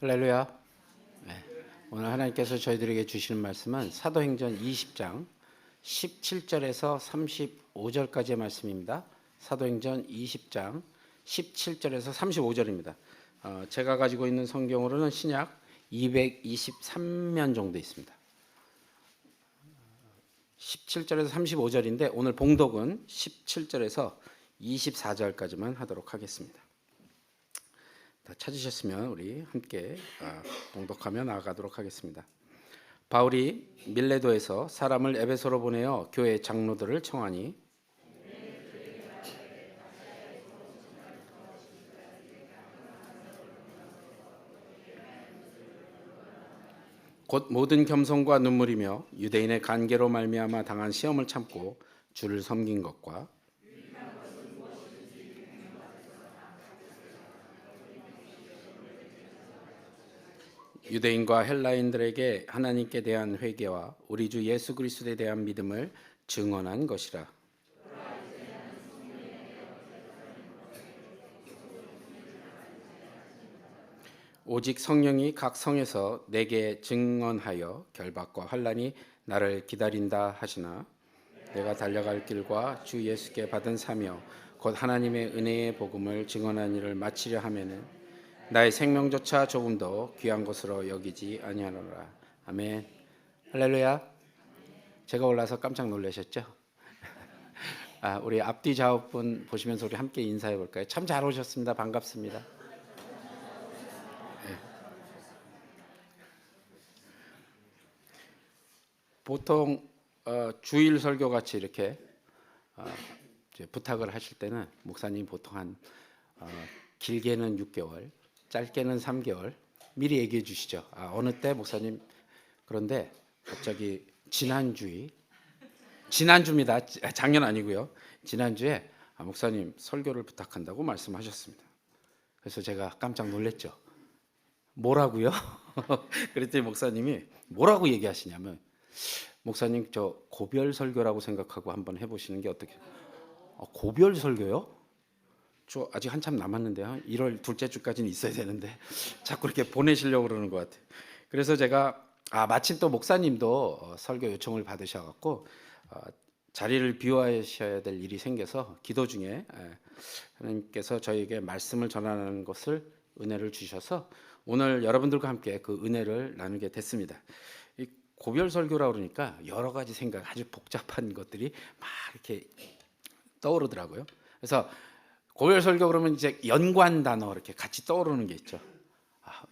할렐루야. 네. 오늘 하나님께서 저희들에게 주시는 말씀은 사도행전 20장 17절에서 35절까지의 말씀입니다. 사도행전 20장 17절에서 35절입니다. 제가 가지고 있는 성경으로는 신약 223면 정도 있습니다. 17절에서 35절인데 오늘 봉독은 17절에서 24절까지만 하도록 하겠습니다. 찾으셨으면 우리 함께 봉독하며 나아가도록 하겠습니다. 바울이 밀레도에서 사람을 에베소로 보내어 교회 장로들을 청하니 곧 모든 겸손과 눈물이며 유대인의 간계로 말미암아 당한 시험을 참고 주를 섬긴 것과 유대인과 헬라인들에게 하나님께 대한 회개와 우리 주 예수 그리스도에 대한 믿음을 증언한 것이라. 오직 성령이 각 성에서 내게 증언하여 결박과 환난이 나를 기다린다 하시나 내가 달려갈 길과 주 예수께 받은 사명 곧 하나님의 은혜의 복음을 증언한 일을 마치려 하면은 나의 생명조차 조금 더 귀한 것으로 여기지 아니하노라. 아멘. 할렐루야. 제가 올라서 깜짝 놀라셨죠? 우리 앞뒤 좌우분 보시면서 우리 함께 인사해 볼까요? 참 잘 오셨습니다. 반갑습니다. 네. 보통 주일 설교 같이 이렇게 부탁을 하실 때는 목사님 보통 한 길게는 6개월, 짧게는 3개월 미리 얘기해 주시죠. 어느 때 목사님. 그런데 갑자기 지난주입니다. 작년 아니고요. 지난주에 목사님 설교를 부탁한다고 말씀하셨습니다. 그래서 제가 깜짝 놀랐죠. 뭐라고요? 그랬더니 목사님이 뭐라고 얘기하시냐면 목사님 저 고별 설교라고 생각하고 한번 해보시는 게 어떻게? 고별 설교요? 저 아직 한참 남았는데요. 1월 둘째 주까지는 있어야 되는데 자꾸 이렇게 보내시려고 그러는 것 같아요. 그래서 제가 마침 또 목사님도 설교 요청을 받으셔갖고 자리를 비워하셔야 될 일이 생겨서 기도 중에 하나님께서 저에게 말씀을 전하는 것을 은혜를 주셔서 오늘 여러분들과 함께 그 은혜를 나누게 됐습니다. 이 고별 설교라고 그러니까 여러 가지 생각, 아주 복잡한 것들이 막 이렇게 떠오르더라고요. 그래서 고별 설교 그러면 이제 연관 단어 이렇게 같이 떠오르는 게 있죠.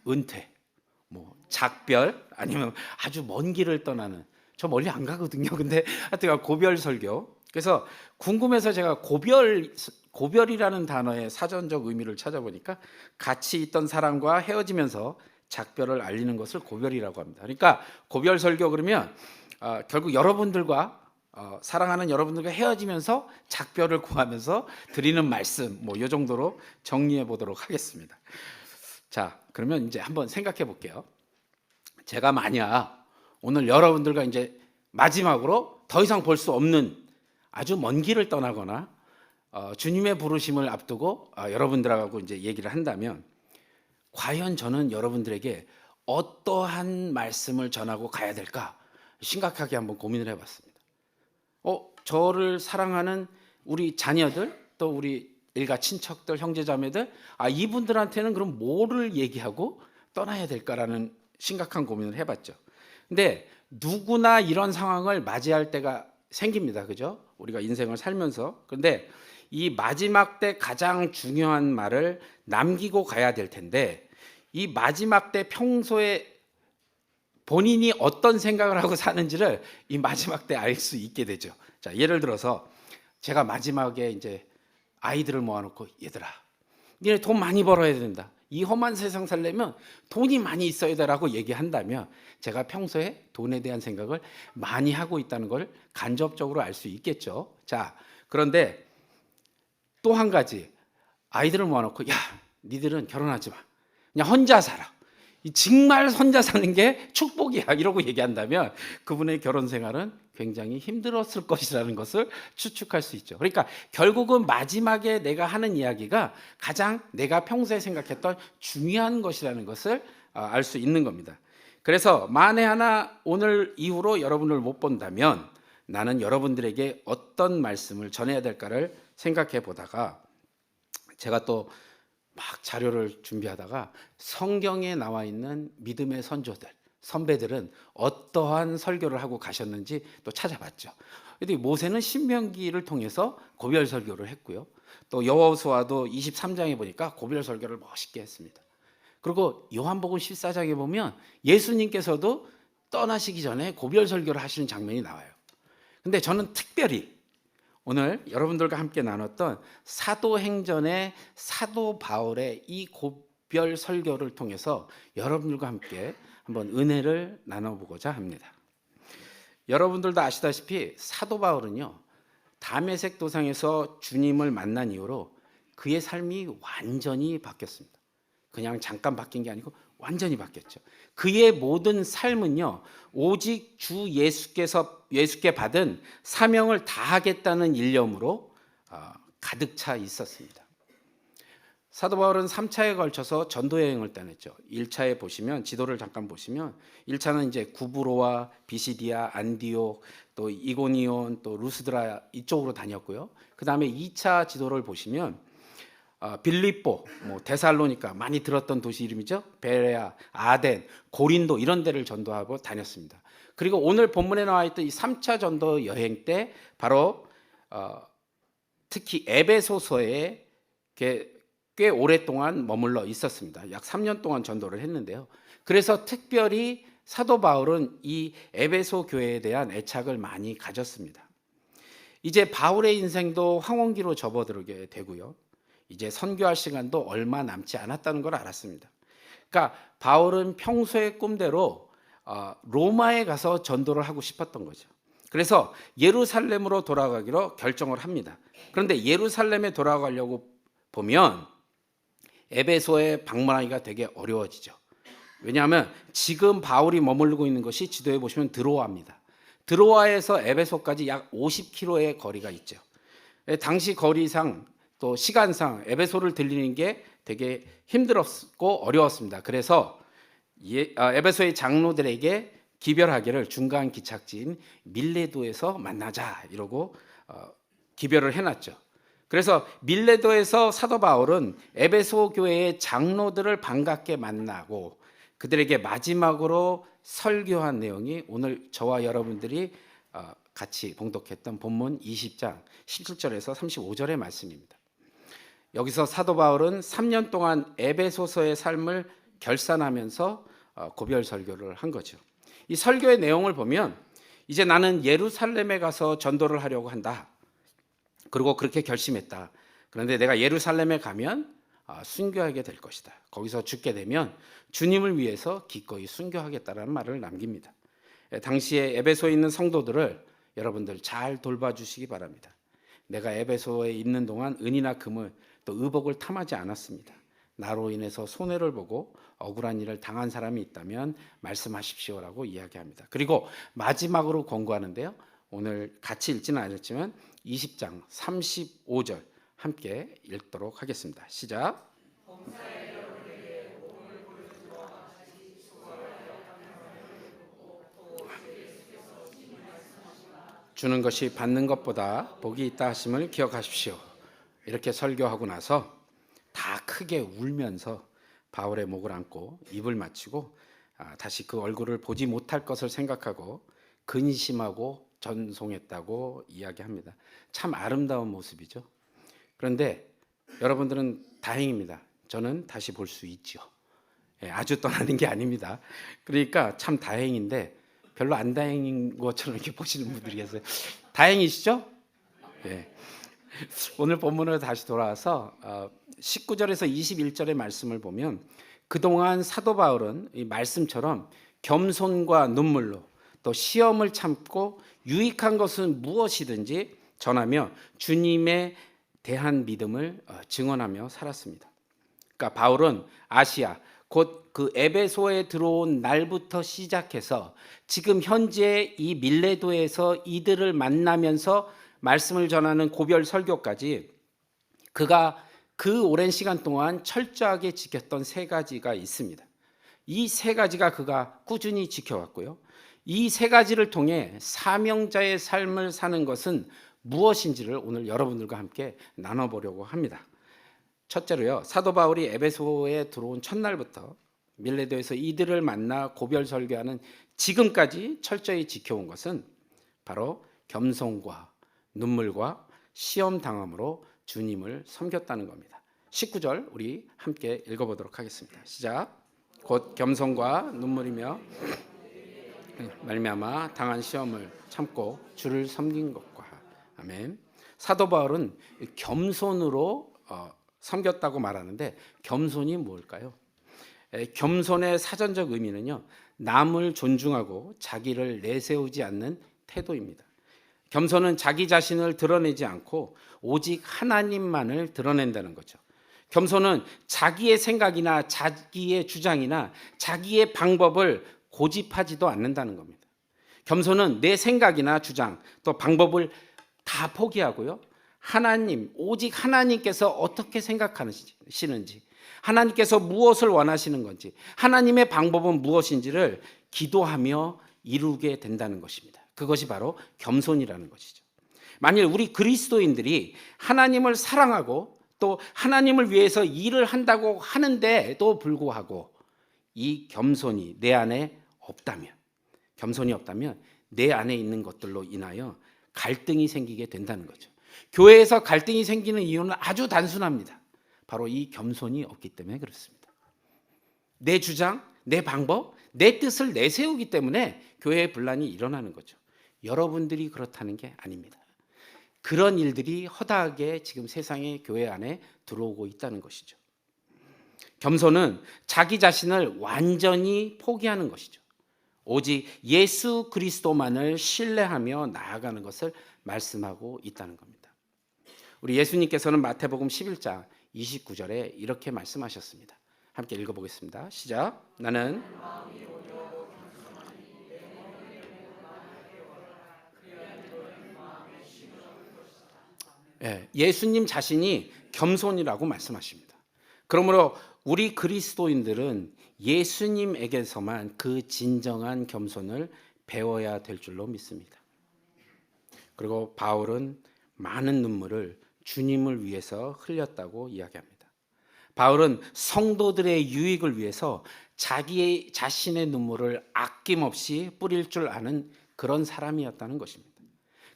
은퇴, 작별, 아니면 아주 먼 길을 떠나는. 저 멀리 안 가거든요. 근데 하여튼 고별 설교. 그래서 궁금해서 제가 고별이라는 단어의 사전적 의미를 찾아보니까 같이 있던 사람과 헤어지면서 작별을 알리는 것을 고별이라고 합니다. 그러니까 고별 설교 그러면 결국 여러분들과 사랑하는 여러분들과 헤어지면서 작별을 구하면서 드리는 말씀, 이 정도로 정리해 보도록 하겠습니다. 자, 그러면 이제 한번 생각해 볼게요. 제가 만약 오늘 여러분들과 이제 마지막으로 더 이상 볼 수 없는 아주 먼 길을 떠나거나 주님의 부르심을 앞두고 여러분들하고 이제 얘기를 한다면 과연 저는 여러분들에게 어떠한 말씀을 전하고 가야 될까 심각하게 한번 고민을 해봤습니다. 저를 사랑하는 우리 자녀들, 또 우리 일가 친척들, 형제자매들, 이분들한테는 그럼 뭐를 얘기하고 떠나야 될까라는 심각한 고민을 해봤죠. 근데 누구나 이런 상황을 맞이할 때가 생깁니다. 그죠? 우리가 인생을 살면서. 근데 이 마지막 때 가장 중요한 말을 남기고 가야 될 텐데 이 마지막 때 평소에 본인이 어떤 생각을 하고 사는지를 이 마지막 때 알 수 있게 되죠. 자, 예를 들어서 제가 마지막에 이제 아이들을 모아놓고 얘들아, 니네 돈 많이 벌어야 된다. 이 험한 세상 살려면 돈이 많이 있어야 되라고 얘기한다면 제가 평소에 돈에 대한 생각을 많이 하고 있다는 걸 간접적으로 알 수 있겠죠. 자, 그런데 또 한 가지, 아이들을 모아놓고 야, 니들은 결혼하지 마. 그냥 혼자 살아. 정말 혼자 사는 게 축복이야 이러고 얘기한다면 그분의 결혼 생활은 굉장히 힘들었을 것이라는 것을 추측할 수 있죠. 그러니까 결국은 마지막에 내가 하는 이야기가 가장 내가 평소에 생각했던 중요한 것이라는 것을 알 수 있는 겁니다. 그래서 만에 하나 오늘 이후로 여러분을 못 본다면 나는 여러분들에게 어떤 말씀을 전해야 될까를 생각해 보다가 제가 또 막 자료를 준비하다가 성경에 나와 있는 믿음의 선조들, 선배들은 어떠한 설교를 하고 가셨는지 또 찾아봤죠. 근데 모세는 신명기를 통해서 고별 설교를 했고요. 또 여호수아도 23장에 보니까 고별 설교를 멋있게 했습니다. 그리고 요한복음 14장에 보면 예수님께서도 떠나시기 전에 고별 설교를 하시는 장면이 나와요. 근데 저는 특별히 오늘 여러분들과 함께 나눴던 사도행전의 사도 바울의 이 고별 설교를 통해서 여러분들과 함께 한번 은혜를 나눠보고자 합니다. 여러분들도 아시다시피 사도 바울은요, 다메섹 도상에서 주님을 만난 이후로 그의 삶이 완전히 바뀌었습니다. 그냥 잠깐 바뀐 게 아니고 완전히 바뀌었죠. 그의 모든 삶은요, 오직 주 예수께 받은 사명을 다하겠다는 일념으로 가득 차 있었습니다. 사도 바울은 3차에 걸쳐서 전도 여행을 떠났죠. 1차에 보시면 지도를 잠깐 보시면 1차는 이제 구브로와 비시디아, 안디옥, 또 이고니온, 또 루스드라 이쪽으로 다녔고요. 그다음에 2차 지도를 보시면 빌립보, 데살로니가 많이 들었던 도시 이름이죠. 베레아, 아덴, 고린도 이런 데를 전도하고 다녔습니다. 그리고 오늘 본문에 나와 있던 이 3차 전도 여행 때 바로 특히 에베소서에 꽤 오랫동안 머물러 있었습니다. 약 3년 동안 전도를 했는데요. 그래서 특별히 사도 바울은 이 에베소 교회에 대한 애착을 많이 가졌습니다. 이제 바울의 인생도 황혼기로 접어들게 되고요. 이제 선교할 시간도 얼마 남지 않았다는 걸 알았습니다. 그러니까 바울은 평소의 꿈대로 로마에 가서 전도를 하고 싶었던 거죠. 그래서 예루살렘으로 돌아가기로 결정을 합니다. 그런데 예루살렘에 돌아가려고 보면 에베소에 방문하기가 되게 어려워지죠. 왜냐하면 지금 바울이 머물고 있는 것이 지도에 보시면 드로아입니다. 드로아에서 에베소까지 약 50km의 거리가 있죠. 당시 거리상 또 시간상 에베소를 들리는 게 되게 힘들었고 어려웠습니다. 그래서 에베소의 장로들에게 기별하기를 중간 기착지인 밀레도에서 만나자 이러고 기별을 해놨죠. 그래서 밀레도에서 사도 바울은 에베소 교회의 장로들을 반갑게 만나고 그들에게 마지막으로 설교한 내용이 오늘 저와 여러분들이 같이 봉독했던 본문 20장 17절에서 35절의 말씀입니다. 여기서 사도 바울은 3년 동안 에베소서의 삶을 결산하면서 고별 설교를 한 거죠. 이 설교의 내용을 보면 이제 나는 예루살렘에 가서 전도를 하려고 한다. 그리고 그렇게 결심했다. 그런데 내가 예루살렘에 가면 순교하게 될 것이다. 거기서 죽게 되면 주님을 위해서 기꺼이 순교하겠다라는 말을 남깁니다. 당시에 에베소에 있는 성도들을 여러분들 잘 돌봐주시기 바랍니다. 내가 에베소에 있는 동안 은이나 금을 또 의복을 탐하지 않았습니다. 나로 인해서 손해를 보고 억울한 일을 당한 사람이 있다면 말씀하십시오라고 이야기합니다. 그리고 마지막으로 권고하는데요. 오늘 같이 읽지는 않았지만 20장 35절 함께 읽도록 하겠습니다. 시작. 주는 것이 받는 것보다 복이 있다 하심을 기억하십시오. 이렇게 설교하고 나서 다 크게 울면서 바울의 목을 안고 입을 맞추고 다시 그 얼굴을 보지 못할 것을 생각하고 근심하고 전송했다고 이야기합니다. 참 아름다운 모습이죠. 그런데 여러분들은 다행입니다. 저는 다시 볼 수 있죠. 아주 떠나는 게 아닙니다. 그러니까 참 다행인데 별로 안 다행인 것처럼 이렇게 보시는 분들이 계세요. 다행이시죠? 네. 오늘 본문으로 다시 돌아와서 19절에서 21절의 말씀을 보면 그동안 사도 바울은 이 말씀처럼 겸손과 눈물로 또 시험을 참고 유익한 것은 무엇이든지 전하며 주님에 대한 믿음을 증언하며 살았습니다. 그러니까 바울은 아시아 곧 그 에베소에 들어온 날부터 시작해서 지금 현재 이 밀레도에서 이들을 만나면서 말씀을 전하는 고별 설교까지 그가 그 오랜 시간 동안 철저하게 지켰던 세 가지가 있습니다. 이 세 가지가 그가 꾸준히 지켜왔고요. 이 세 가지를 통해 사명자의 삶을 사는 것은 무엇인지를 오늘 여러분들과 함께 나눠보려고 합니다. 첫째로요, 사도 바울이 에베소에 들어온 첫날부터 밀레도에서 이들을 만나 고별 설교하는 지금까지 철저히 지켜온 것은 바로 겸손과 눈물과 시험 당함으로 주님을 섬겼다는 겁니다. 19절 우리 함께 읽어보도록 하겠습니다. 시작. 곧 겸손과 눈물이며 말미암아 당한 시험을 참고 주를 섬긴 것과. 아멘. 사도 바울은 겸손으로 섬겼다고 말하는데 겸손이 뭘까요? 겸손의 사전적 의미는요, 남을 존중하고 자기를 내세우지 않는 태도입니다. 겸손은 자기 자신을 드러내지 않고 오직 하나님만을 드러낸다는 거죠. 겸손은 자기의 생각이나 자기의 주장이나 자기의 방법을 고집하지도 않는다는 겁니다. 겸손은 내 생각이나 주장 또 방법을 다 포기하고요, 하나님, 오직 하나님께서 어떻게 생각하시는지, 하나님께서 무엇을 원하시는 건지, 하나님의 방법은 무엇인지를 기도하며 이루게 된다는 것입니다. 그것이 바로 겸손이라는 것이죠. 만일 우리 그리스도인들이 하나님을 사랑하고 또 하나님을 위해서 일을 한다고 하는데도 불구하고 이 겸손이 내 안에 없다면, 겸손이 없다면 내 안에 있는 것들로 인하여 갈등이 생기게 된다는 거죠. 교회에서 갈등이 생기는 이유는 아주 단순합니다. 바로 이 겸손이 없기 때문에 그렇습니다. 내 주장, 내 방법, 내 뜻을 내세우기 때문에 교회에 분란이 일어나는 거죠. 여러분들이 그렇다는 게 아닙니다. 그런 일들이 허다하게 지금 세상의 교회 안에 들어오고 있다는 것이죠. 겸손은 자기 자신을 완전히 포기하는 것이죠. 오직 예수 그리스도만을 신뢰하며 나아가는 것을 말씀하고 있다는 겁니다. 우리 예수님께서는 마태복음 11장 29절에 이렇게 말씀하셨습니다. 함께 읽어보겠습니다. 시작. 나는 예수님 자신이 겸손이라고 말씀하십니다. 그러므로 우리 그리스도인들은 예수님에게서만 그 진정한 겸손을 배워야 될 줄로 믿습니다. 그리고 바울은 많은 눈물을 주님을 위해서 흘렸다고 이야기합니다. 바울은 성도들의 유익을 위해서 자기 자신의 눈물을 아낌없이 뿌릴 줄 아는 그런 사람이었다는 것입니다.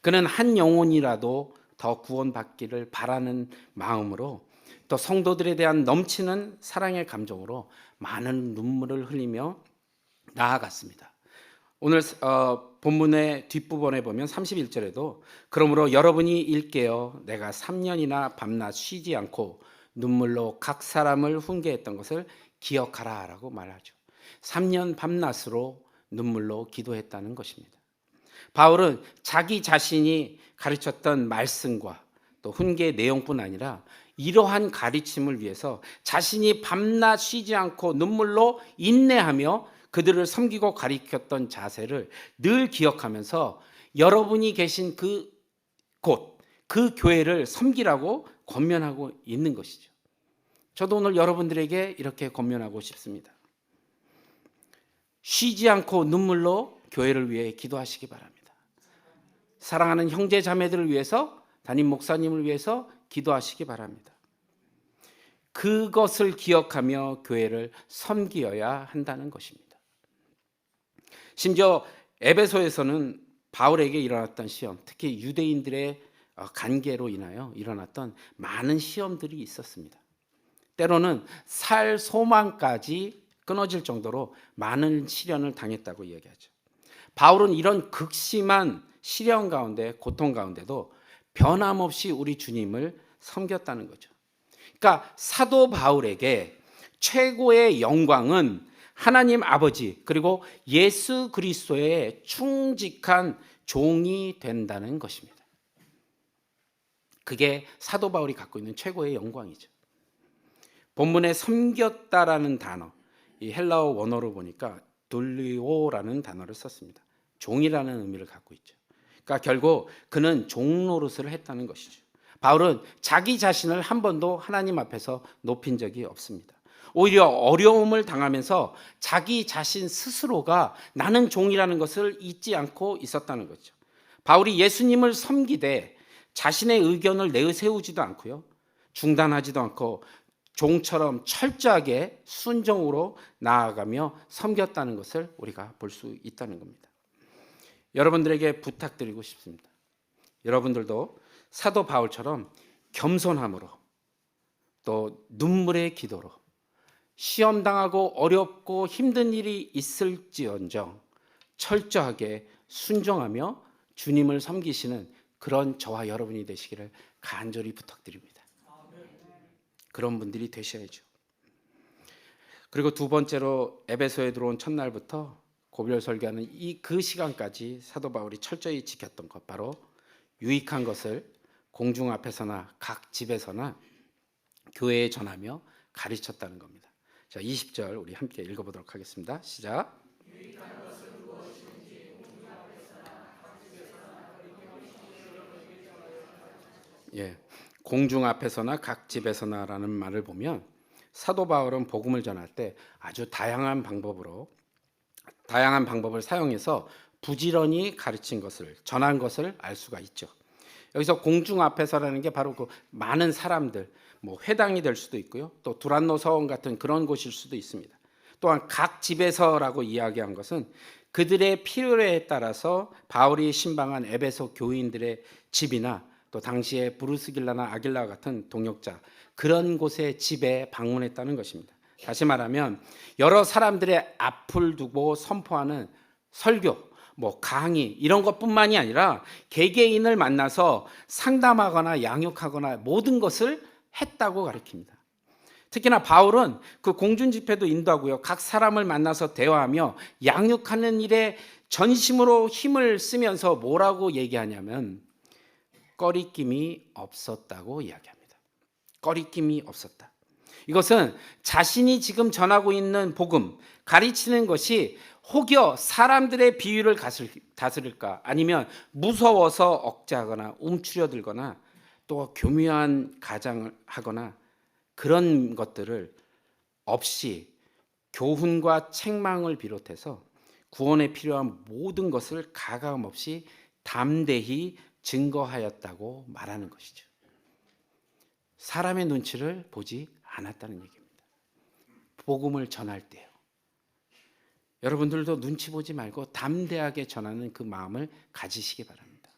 그는 한 영혼이라도 더 구원받기를 바라는 마음으로 또 성도들에 대한 넘치는 사랑의 감정으로 많은 눈물을 흘리며 나아갔습니다. 오늘 본문의 뒷부분에 보면 31절에도 그러므로 여러분이 일깨어 내가 3년이나 밤낮 쉬지 않고 눈물로 각 사람을 훈계했던 것을 기억하라 라고 말하죠. 3년 밤낮으로 눈물로 기도했다는 것입니다. 바울은 자기 자신이 가르쳤던 말씀과 또 훈계의 내용뿐 아니라 이러한 가르침을 위해서 자신이 밤낮 쉬지 않고 눈물로 인내하며 그들을 섬기고 가르쳤던 자세를 늘 기억하면서 여러분이 계신 그 곳, 그 교회를 섬기라고 권면하고 있는 것이죠. 저도 오늘 여러분들에게 이렇게 권면하고 싶습니다. 쉬지 않고 눈물로 교회를 위해 기도하시기 바랍니다. 사랑하는 형제 자매들을 위해서, 담임 목사님을 위해서 기도하시기 바랍니다. 그것을 기억하며 교회를 섬기어야 한다는 것입니다. 심지어 에베소에서는 바울에게 일어났던 시험, 특히 유대인들의 간계로 인하여 일어났던 많은 시험들이 있었습니다. 때로는 살 소망까지 끊어질 정도로 많은 시련을 당했다고 이야기하죠. 바울은 이런 극심한 시련 가운데, 고통 가운데도 변함없이 우리 주님을 섬겼다는 거죠. 그러니까 사도 바울에게 최고의 영광은 하나님 아버지 그리고 예수 그리스도의 충직한 종이 된다는 것입니다. 그게 사도 바울이 갖고 있는 최고의 영광이죠. 본문에 섬겼다라는 단어, 이 헬라어 원어로 보니까 돌리오라는 단어를 썼습니다. 종이라는 의미를 갖고 있죠. 그러니까 결국 그는 종 노릇을 했다는 것이죠. 바울은 자기 자신을 한 번도 하나님 앞에서 높인 적이 없습니다. 오히려 어려움을 당하면서 자기 자신 스스로가 나는 종이라는 것을 잊지 않고 있었다는 거죠. 바울이 예수님을 섬기되 자신의 의견을 내세우지도 않고요, 중단하지도 않고 종처럼 철저하게 순종으로 나아가며 섬겼다는 것을 우리가 볼 수 있다는 겁니다. 여러분들에게 부탁드리고 싶습니다. 여러분들도 사도 바울처럼 겸손함으로 또 눈물의 기도로 시험당하고 어렵고 힘든 일이 있을지언정 철저하게 순종하며 주님을 섬기시는 그런 저와 여러분이 되시기를 간절히 부탁드립니다. 그런 분들이 되셔야죠. 그리고 두 번째로 에베소에 들어온 첫날부터 고별 설교하는 그 시간까지 사도 바울이 철저히 지켰던 것, 바로 유익한 것을 공중 앞에서나 각 집에서나 교회에 전하며 가르쳤다는 겁니다. 자, 20절 우리 함께 읽어보도록 하겠습니다. 시작. 예, 공중 앞에서나 각 집에서나라는 말을 보면 사도 바울은 복음을 전할 때 아주 다양한 방법을 사용해서 부지런히 가르친 것을, 전한 것을 알 수가 있죠. 여기서 공중 앞에서라는 게 바로 그 많은 사람들, 뭐 회당이 될 수도 있고요, 또 두란노 서원 같은 그런 곳일 수도 있습니다. 또한 각 집에서라고 이야기한 것은 그들의 필요에 따라서 바울이 신방한 에베소 교인들의 집이나 또 당시에 브루스길라나 아길라 같은 동역자, 그런 곳의 집에 방문했다는 것입니다. 다시 말하면 여러 사람들의 앞을 두고 선포하는 설교, 뭐 강의 이런 것뿐만이 아니라 개개인을 만나서 상담하거나 양육하거나 모든 것을 했다고 가르칩니다. 특히나 바울은 그 공중 집회도 인도하고요, 각 사람을 만나서 대화하며 양육하는 일에 전심으로 힘을 쓰면서 뭐라고 얘기하냐면 꺼리낌이 없었다고 이야기합니다. 꺼리낌이 없었다. 이것은 자신이 지금 전하고 있는 복음, 가르치는 것이 혹여 사람들의 비유를 다스릴까, 아니면 무서워서 억제하거나 움츠려들거나 또 교묘한 가장을 하거나 그런 것들을 없이 교훈과 책망을 비롯해서 구원에 필요한 모든 것을 가감 없이 담대히 증거하였다고 말하는 것이죠. 사람의 눈치를 보지 않았다는 얘기입니다. 복음을 전할 때요, 여러분들도 눈치 보지 말고 담대하게 전하는 그 마음을 가지시기 바랍니다.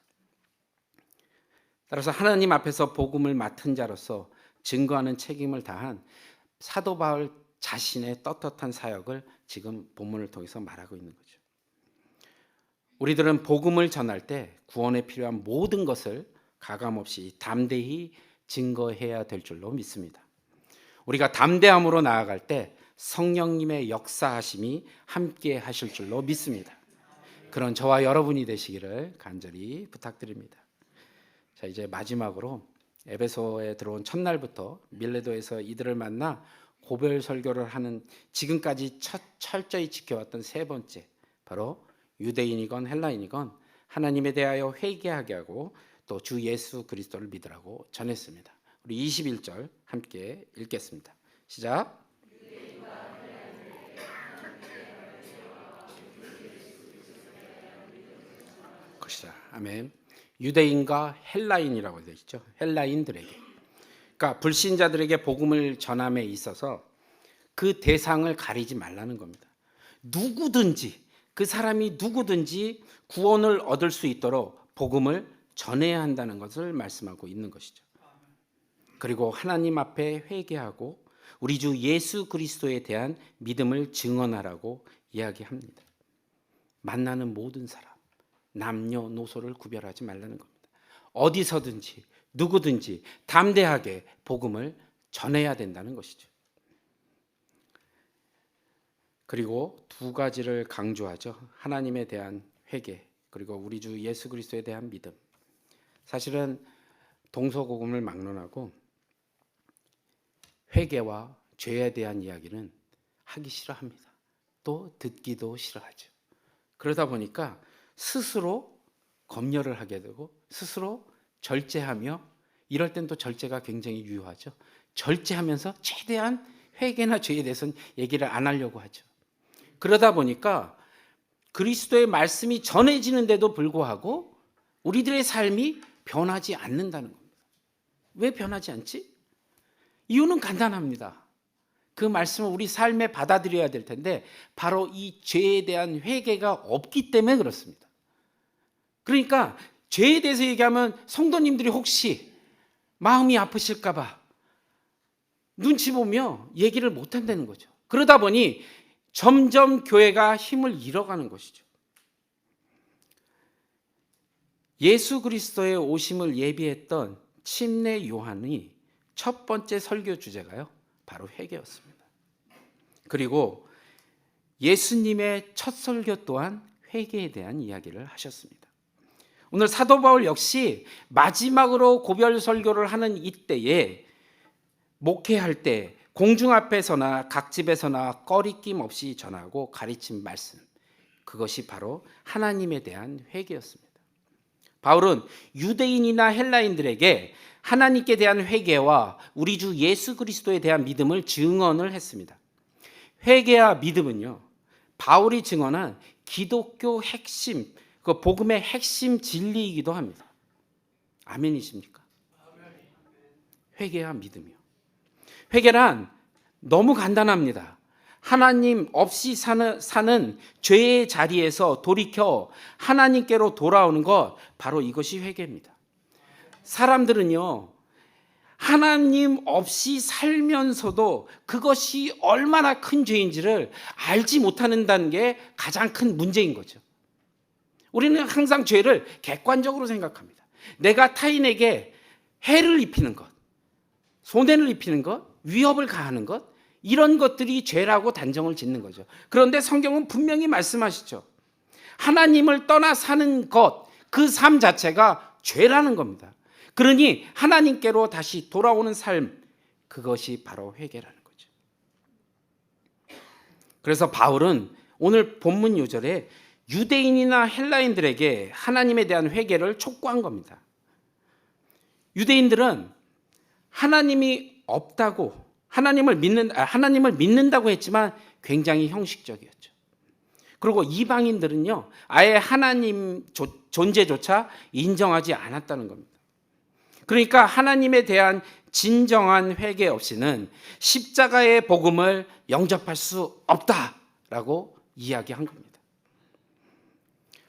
따라서 하나님 앞에서 복음을 맡은 자로서 증거하는 책임을 다한 사도 바울 자신의 떳떳한 사역을 지금 본문을 통해서 말하고 있는 거죠. 우리들은 복음을 전할 때 구원에 필요한 모든 것을 가감없이 담대히 증거해야 될 줄로 믿습니다. 우리가 담대함으로 나아갈 때 성령님의 역사하심이 함께 하실 줄로 믿습니다. 그런 저와 여러분이 되시기를 간절히 부탁드립니다. 자, 이제 마지막으로 에베소에 들어온 첫날부터 밀레도에서 이들을 만나 고별 설교를 하는 지금까지 철저히 지켜왔던 세 번째, 바로 유대인이건 헬라인이건 하나님에 대하여 회개하게 하고 또 주 예수 그리스도를 믿으라고 전했습니다. 우리 21절 함께 읽겠습니다. 시작. 것이다. 아멘. 유대인과 헬라인이라고 되어 있죠. 헬라인들에게, 그러니까 불신자들에게 복음을 전함에 있어서 그 대상을 가리지 말라는 겁니다. 누구든지, 그 사람이 누구든지 구원을 얻을 수 있도록 복음을 전해야 한다는 것을 말씀하고 있는 것이죠. 그리고 하나님 앞에 회개하고 우리 주 예수 그리스도에 대한 믿음을 증언하라고 이야기합니다. 만나는 모든 사람, 남녀노소를 구별하지 말라는 겁니다. 어디서든지 누구든지 담대하게 복음을 전해야 된다는 것이죠. 그리고 두 가지를 강조하죠. 하나님에 대한 회개, 그리고 우리 주 예수 그리스도에 대한 믿음. 사실은 동서고금을 막론하고 회개와 죄에 대한 이야기는 하기 싫어합니다. 또 듣기도 싫어하죠. 그러다 보니까 스스로 검열을 하게 되고 스스로 절제하며, 이럴 땐 또 절제가 굉장히 유효하죠. 절제하면서 최대한 회개나 죄에 대해서는 얘기를 안 하려고 하죠. 그러다 보니까 그리스도의 말씀이 전해지는데도 불구하고 우리들의 삶이 변하지 않는다는 겁니다. 왜 변하지 않지? 이유는 간단합니다. 그 말씀을 우리 삶에 받아들여야 될 텐데 바로 이 죄에 대한 회개가 없기 때문에 그렇습니다. 그러니까 죄에 대해서 얘기하면 성도님들이 혹시 마음이 아프실까 봐 눈치 보며 얘기를 못 한다는 거죠. 그러다 보니 점점 교회가 힘을 잃어가는 것이죠. 예수 그리스도의 오심을 예비했던 침례 요한이 첫 번째 설교 주제가요, 바로 회개였습니다. 그리고 예수님의 첫 설교 또한 회개에 대한 이야기를 하셨습니다. 오늘 사도 바울 역시 마지막으로 고별 설교를 하는 이때에 목회할 때 공중 앞에서나 각 집에서나 꺼리낌 없이 전하고 가르친 말씀, 그것이 바로 하나님에 대한 회개였습니다. 바울은 유대인이나 헬라인들에게 하나님께 대한 회개와 우리 주 예수 그리스도에 대한 믿음을 증언을 했습니다. 회개와 믿음은요, 바울이 증언한 기독교 핵심, 그 복음의 핵심 진리이기도 합니다. 아멘이십니까? 회개와 믿음이요. 회개란 너무 간단합니다. 하나님 없이 사는 죄의 자리에서 돌이켜 하나님께로 돌아오는 것, 바로 이것이 회개입니다. 사람들은요, 하나님 없이 살면서도 그것이 얼마나 큰 죄인지를 알지 못하는다는 게 가장 큰 문제인 거죠. 우리는 항상 죄를 객관적으로 생각합니다. 내가 타인에게 해를 입히는 것, 손해를 입히는 것, 위협을 가하는 것, 이런 것들이 죄라고 단정을 짓는 거죠. 그런데 성경은 분명히 말씀하시죠. 하나님을 떠나 사는 것, 그 삶 자체가 죄라는 겁니다. 그러니 하나님께로 다시 돌아오는 삶, 그것이 바로 회개라는 거죠. 그래서 바울은 오늘 본문 요절에 유대인이나 헬라인들에게 하나님에 대한 회개를 촉구한 겁니다. 유대인들은 하나님이 없다고, 하나님을 믿는다고 했지만 굉장히 형식적이었죠. 그리고 이방인들은요, 아예 하나님 존재조차 인정하지 않았다는 겁니다. 그러니까 하나님에 대한 진정한 회개 없이는 십자가의 복음을 영접할 수 없다라고 이야기한 겁니다.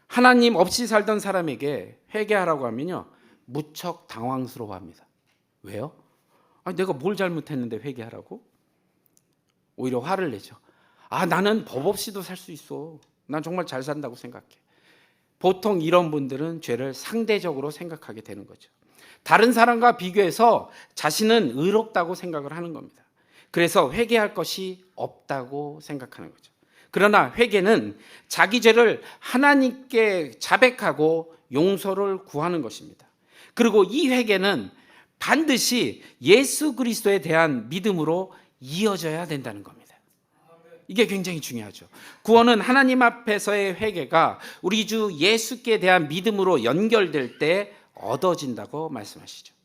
하나님 없이 살던 사람에게 회개하라고 하면요, 무척 당황스러워합니다. 왜요? 내가 뭘 잘못했는데 회개하라고? 오히려 화를 내죠. 나는 법 없이도 살 수 있어. 난 정말 잘 산다고 생각해. 보통 이런 분들은 죄를 상대적으로 생각하게 되는 거죠. 다른 사람과 비교해서 자신은 의롭다고 생각을 하는 겁니다. 그래서 회개할 것이 없다고 생각하는 거죠. 그러나 회개는 자기 죄를 하나님께 자백하고 용서를 구하는 것입니다. 그리고 이 회개는 반드시 예수 그리스도에 대한 믿음으로 이어져야 된다는 겁니다. 이게 굉장히 중요하죠. 구원은 하나님 앞에서의 회개가 우리 주 예수께 대한 믿음으로 연결될 때 얻어진다고 말씀하시죠.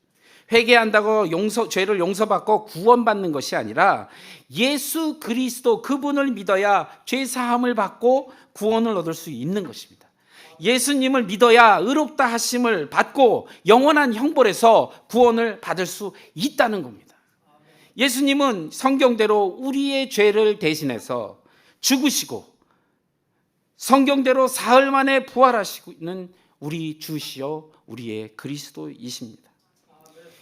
회개한다고 죄를 용서받고 구원받는 것이 아니라 예수 그리스도 그분을 믿어야 죄 사함을 받고 구원을 얻을 수 있는 것입니다. 예수님을 믿어야 의롭다 하심을 받고 영원한 형벌에서 구원을 받을 수 있다는 겁니다. 예수님은 성경대로 우리의 죄를 대신해서 죽으시고 성경대로 사흘 만에 부활하시는 우리 주시여 우리의 그리스도이십니다.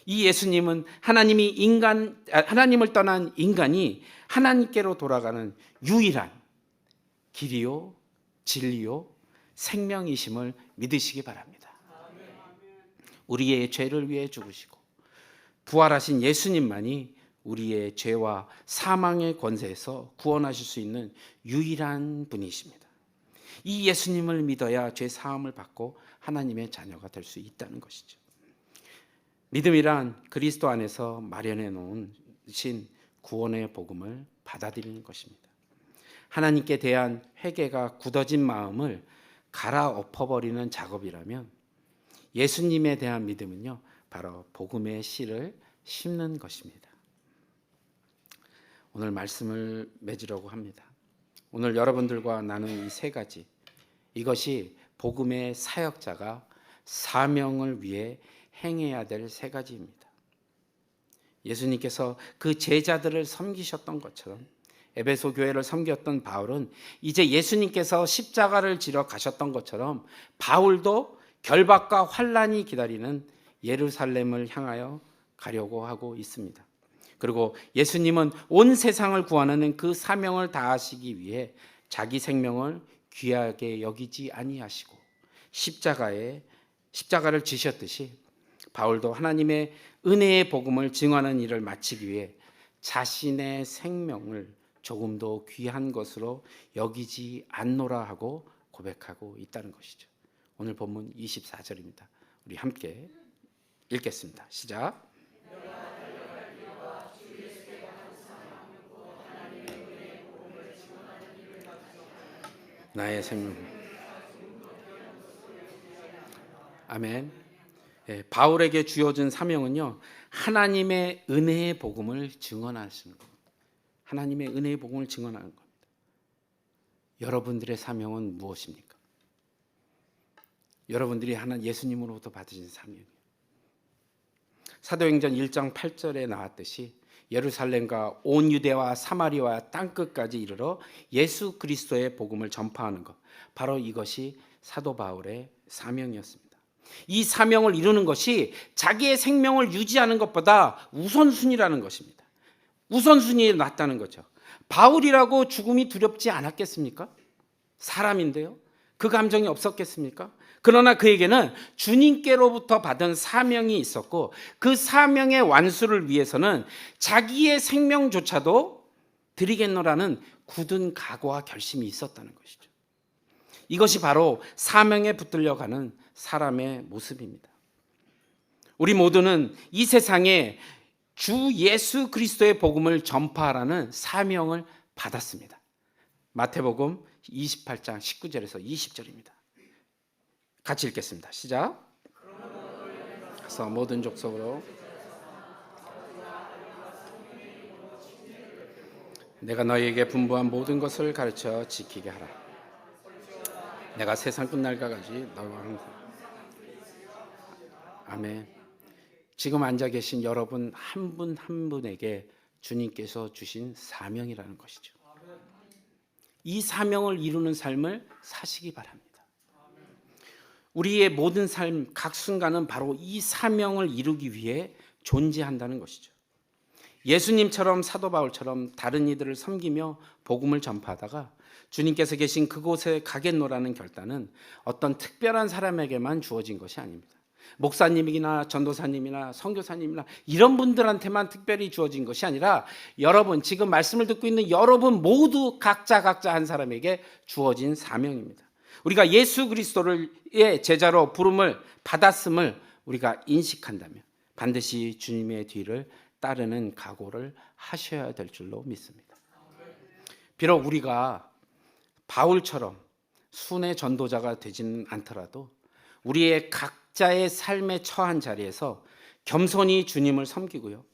이 예수님은 하나님을 떠난 인간이 하나님께로 돌아가는 유일한 길이요 진리요 생명이심을 믿으시기 바랍니다. 우리의 죄를 위해 죽으시고 부활하신 예수님만이 우리의 죄와 사망의 권세에서 구원하실 수 있는 유일한 분이십니다. 이 예수님을 믿어야 죄 사함을 받고 하나님의 자녀가 될 수 있다는 것이죠. 믿음이란 그리스도 안에서 마련해 놓으신 구원의 복음을 받아들이는 것입니다. 하나님께 대한 회개가 굳어진 마음을 갈아엎어버리는 작업이라면 예수님에 대한 믿음은요, 바로 복음의 씨를 심는 것입니다. 오늘 말씀을 맺으려고 합니다. 오늘 여러분들과 나눈 이 세 가지, 이것이 복음의 사역자가 사명을 위해 행해야 될 세 가지입니다. 예수님께서 그 제자들을 섬기셨던 것처럼 에베소 교회를 섬겼던 바울은 이제 예수님께서 십자가를 지러 가셨던 것처럼 바울도 결박과 환난이 기다리는 예루살렘을 향하여 가려고 하고 있습니다. 그리고 예수님은 온 세상을 구원하는 그 사명을 다하시기 위해 자기 생명을 귀하게 여기지 아니하시고 십자가를 지셨듯이 바울도 하나님의 은혜의 복음을 증언하는 일을 마치기 위해 자신의 생명을 조금도 귀한 것으로 여기지 않노라 하고 고백하고 있다는 것이죠. 오늘 본문 24절입니다. 우리 함께 읽겠습니다. 시작. 나의 생명. 아멘. 바울에게 주어진 사명은요, 하나님의 은혜의 복음을 증언하시는 겁니다. 하나님의 은혜의 복음을 증언하는 겁니다. 여러분들의 사명은 무엇입니까? 여러분들이 예수님으로부터 받으신 사명이에요. 사도행전 1장 8절에 나왔듯이 예루살렘과 온 유대와 사마리아 땅끝까지 이르러 예수 그리스도의 복음을 전파하는 것, 바로 이것이 사도 바울의 사명이었습니다. 이 사명을 이루는 것이 자기의 생명을 유지하는 것보다 우선순위라는 것입니다. 우선순위에 놨다는 거죠. 바울이라고 죽음이 두렵지 않았겠습니까? 사람인데요. 그 감정이 없었겠습니까? 그러나 그에게는 주님께로부터 받은 사명이 있었고, 그 사명의 완수를 위해서는 자기의 생명조차도 드리겠노라는 굳은 각오와 결심이 있었다는 것이죠. 이것이 바로 사명에 붙들려가는 사람의 모습입니다. 우리 모두는 이 세상에 주 예수 그리스도의 복음을 전파하라는 사명을 받았습니다. 마태복음 28장 19절에서 20절입니다. 같이 읽겠습니다. 시작. 그래서 모든 족속으로 내가 너희에게 분부한 모든 것을 가르쳐 지키게 하라. 내가 세상 끝날까지 너희와 항상. 아멘. 지금 앉아 계신 여러분 한 분 한 분에게 주님께서 주신 사명이라는 것이죠. 이 사명을 이루는 삶을 사시기 바랍니다. 우리의 모든 삶 각 순간은 바로 이 사명을 이루기 위해 존재한다는 것이죠. 예수님처럼 사도 바울처럼 다른 이들을 섬기며 복음을 전파하다가 주님께서 계신 그곳에 가겠노라는 결단은 어떤 특별한 사람에게만 주어진 것이 아닙니다. 목사님이나 전도사님이나 선교사님이나 이런 분들한테만 특별히 주어진 것이 아니라 여러분, 지금 말씀을 듣고 있는 여러분 모두 각자 한 사람에게 주어진 사명입니다. 우리가 예수 그리스도의 제자로 부름을 받았음을 우리가 인식한다면 반드시 주님의 뒤를 따르는 각오를 하셔야 될 줄로 믿습니다. 비록 우리가 바울처럼 순회 전도자가 되지는 않더라도 우리의 각자의 삶에 처한 자리에서 겸손히 주님을 섬기고요,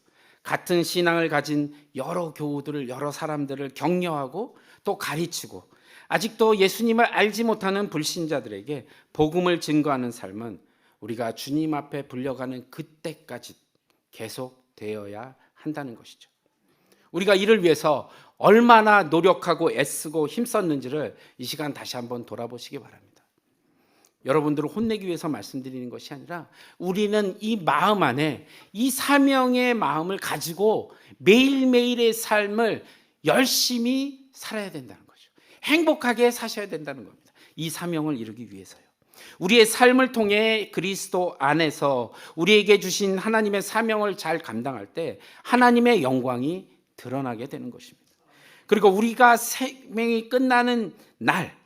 같은 신앙을 가진 여러 교우들을, 여러 사람들을 격려하고 또 가르치고 아직도 예수님을 알지 못하는 불신자들에게 복음을 증거하는 삶은 우리가 주님 앞에 불려가는 그때까지 계속되어야 한다는 것이죠. 우리가 이를 위해서 얼마나 노력하고 애쓰고 힘썼는지를 이 시간 다시 한번 돌아보시기 바랍니다. 여러분들을 혼내기 위해서 말씀드리는 것이 아니라 우리는 이 마음 안에 이 사명의 마음을 가지고 매일매일의 삶을 열심히 살아야 된다는 거죠. 행복하게 사셔야 된다는 겁니다. 이 사명을 이루기 위해서요. 우리의 삶을 통해 그리스도 안에서 우리에게 주신 하나님의 사명을 잘 감당할 때 하나님의 영광이 드러나게 되는 것입니다. 그리고 우리가 생명이 끝나는 날,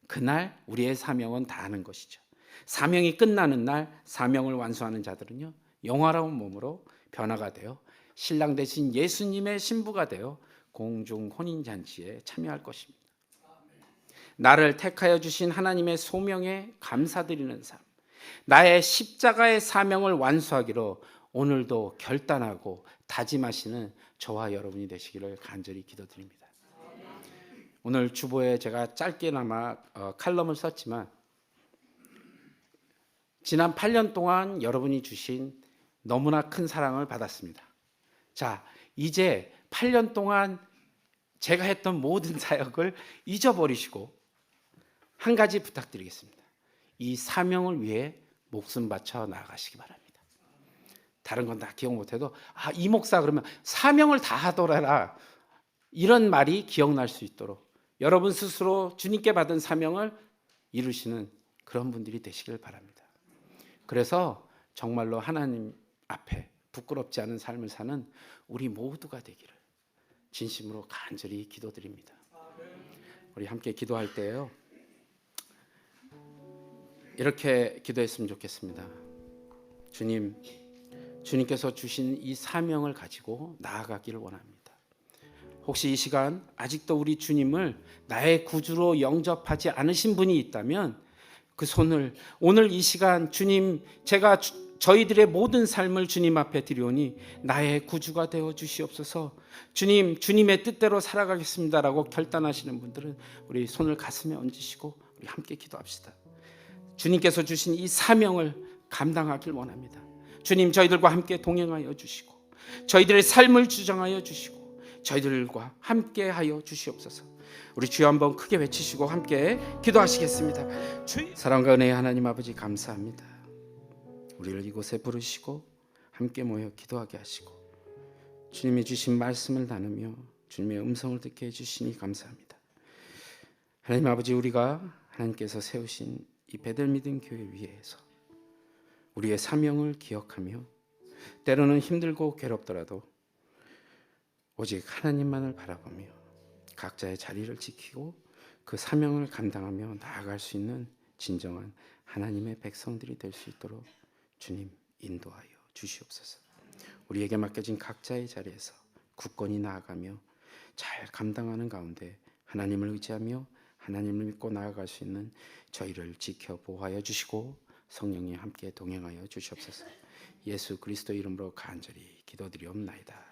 그날 우리의 사명은 다하는 것이죠. 사명이 끝나는 날 사명을 완수하는 자들은요, 영화로운 몸으로 변화가 되어 신랑 되신 예수님의 신부가 되어 공중 혼인잔치에 참여할 것입니다. 나를 택하여 주신 하나님의 소명에 감사드리는 삶, 나의 십자가의 사명을 완수하기로 오늘도 결단하고 다짐하시는 저와 여러분이 되시기를 간절히 기도드립니다. 오늘 주보에 제가 짧게나마 칼럼을 썼지만 지난 8년 동안 여러분이 주신 너무나 큰 사랑을 받았습니다. 자, 이제 8년 동안 제가 했던 모든 사역을 잊어버리시고 한 가지 부탁드리겠습니다. 이 사명을 위해 목숨 바쳐 나아가시기 바랍니다. 다른 건 다 기억 못해도 이 목사 그러면 사명을 다 하더라, 이런 말이 기억날 수 있도록 여러분 스스로 주님께 받은 사명을 이루시는 그런 분들이 되시길 바랍니다. 그래서 정말로 하나님 앞에 부끄럽지 않은 삶을 사는 우리 모두가 되기를 진심으로 간절히 기도드립니다. 우리 함께 기도할 때요, 이렇게 기도했으면 좋겠습니다. 주님께서 주신 이 사명을 가지고 나아가기를 원합니다. 혹시 이 시간 아직도 우리 주님을 나의 구주로 영접하지 않으신 분이 있다면 그 손을, 오늘 이 시간 주님, 제가 저희들의 모든 삶을 주님 앞에 드리오니 나의 구주가 되어 주시옵소서, 주님, 주님의 뜻대로 살아가겠습니다라고 결단하시는 분들은 우리 손을 가슴에 얹으시고 우리 함께 기도합시다. 주님께서 주신 이 사명을 감당하길 원합니다. 주님, 저희들과 함께 동행하여 주시고 저희들의 삶을 주장하여 주시고 저희들과 함께 하여 주시옵소서. 우리 주여 한번 크게 외치시고 함께 기도하시겠습니다. 사랑과 은혜의 하나님 아버지, 감사합니다. 우리를 이곳에 부르시고 함께 모여 기도하게 하시고 주님이 주신 말씀을 나누며 주님의 음성을 듣게 해주시니 감사합니다. 하나님 아버지, 우리가 하나님께서 세우신 이 베들믿음 교회 위에서 우리의 사명을 기억하며 때로는 힘들고 괴롭더라도 오직 하나님만을 바라보며 각자의 자리를 지키고 그 사명을 감당하며 나아갈 수 있는 진정한 하나님의 백성들이 될 수 있도록 주님 인도하여 주시옵소서. 우리에게 맡겨진 각자의 자리에서 굳건히 나아가며 잘 감당하는 가운데 하나님을 의지하며 하나님을 믿고 나아갈 수 있는 저희를 지켜 보호하여 주시고 성령님 함께 동행하여 주시옵소서. 예수 그리스도 이름으로 간절히 기도드리옵나이다.